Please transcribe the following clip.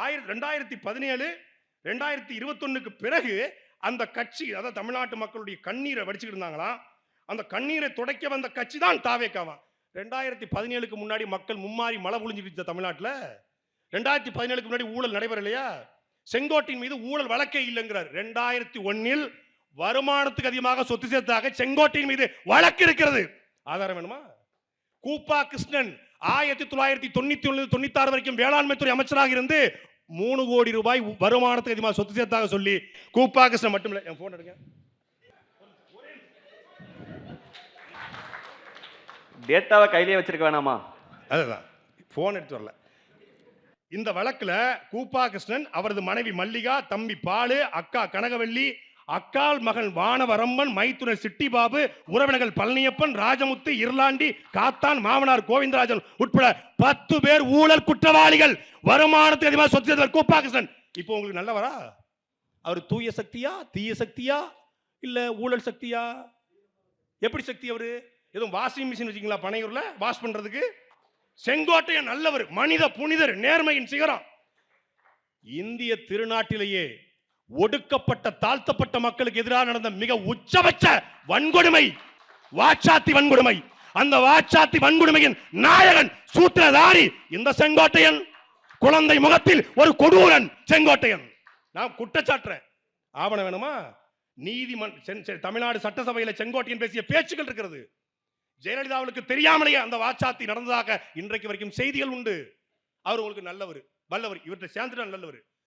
2017 2021க்கு பிறகு அந்த கட்சி, அதாவது தமிழ்நாட்டு மக்களுடைய கண்ணீரை வடிச்சுக்கிட்டு இருந்தாங்களாம். அந்த கண்ணீரை துடைக்க வந்த கட்சி தான் தாவேக்காவா. 2017க்கு முன்னாடி மக்கள் மும்மாறி மழை பொழிஞ்சிட்டு தமிழ்நாட்டில். 2017க்கு முன்னாடி ஊழல் நடைபெறலையா? செங்கோட்டையின் மீது ஊழல் வழக்கே இல்லைங்கிறார். 2001 வருமானத்துக்கு அதிகமாக சொத்து சேர்த்தாக செங்கோட்டையின் மீது வழக்கு இருக்கிறது. ஆதாரம் வேணுமா? கூப்பா கிருஷ்ணன் 1991-96 வரைக்கும் வேளாண்மை துறை அமைச்சராக இருந்து 3 கோடி ரூபாய் வருமானத்துக்கு அதிகமாக சொத்து சேர்த்தாக சொல்லி கூப்பா கிருஷ்ணன் மட்டும் இல்லை. என் போன் எடுங்க. டேட்டாவை கையிலே வச்சிருக்க வேணாமா? அதுதான் போன் எடுத்து வரல. இந்த வழக்கில் கூப்பா கிருஷ்ணன், அவரது மனைவி மல்லிகா, தம்பி பாலு, அக்கா கனகவல்லி, அக்கால் மகன் வானவரம்பன், மைத்துனர் சிட்டிபாபு, உறவினர்கள் பழனியப்பன், ராஜமுத்து, இருளாண்டி, காத்தான், மாமனார் கோவிந்தராஜன் உட்பட 10 பேர் ஊழல் குற்றவாளிகள். வருமானத்துக்கு அதிகமாக சொத்து கூப்பா கிருஷ்ணன். இப்போ உங்களுக்கு நல்லவரா? அவர் தூய சக்தியா, தீய சக்தியா, இல்ல ஊழல் சக்தியா? எப்படி சக்தி? அவரு எதுவும் வாஷிங் மிஷின் வச்சுங்களா பனையூர்ல வாஷ் பண்றதுக்கு? செங்கோட்டையன் நல்லவர், மனித புனிதர், நேர்மையின் சிகரம். இந்திய திருநாட்டிலேயே ஒடுக்கப்பட்ட தாழ்த்தப்பட்ட மக்களுக்கு எதிராக நடந்த மிக உச்சபட்ச வன்கொடுமை வாச்சாத்தி வன்கொடுமை. அந்த வாச்சாத்தி வன்கொடுமையின் நாயகன், சூத்திரதாரி இந்த செங்கோட்டையன். குழந்தை முகத்தில் ஒரு கொடூரன் செங்கோட்டையன். நான் குற்றச்சாட்டுறேன். ஆவணம் வேணுமா? நீதிமன்ற தமிழ்நாடு சட்டசபையில் செங்கோட்டையன் பேசிய பேச்சுக்கள் இருக்கிறது. ஜெயலலிதாவுக்கு தெரியாமலேயே அந்த வாச்சாத்தி நடந்ததாக இன்றைக்கு வரைக்கும் செய்திகள் உண்டு. அவர் உங்களுக்கு நல்லவர், வல்லவர், இவற்றை சேர்ந்துட்டு நல்லவர்.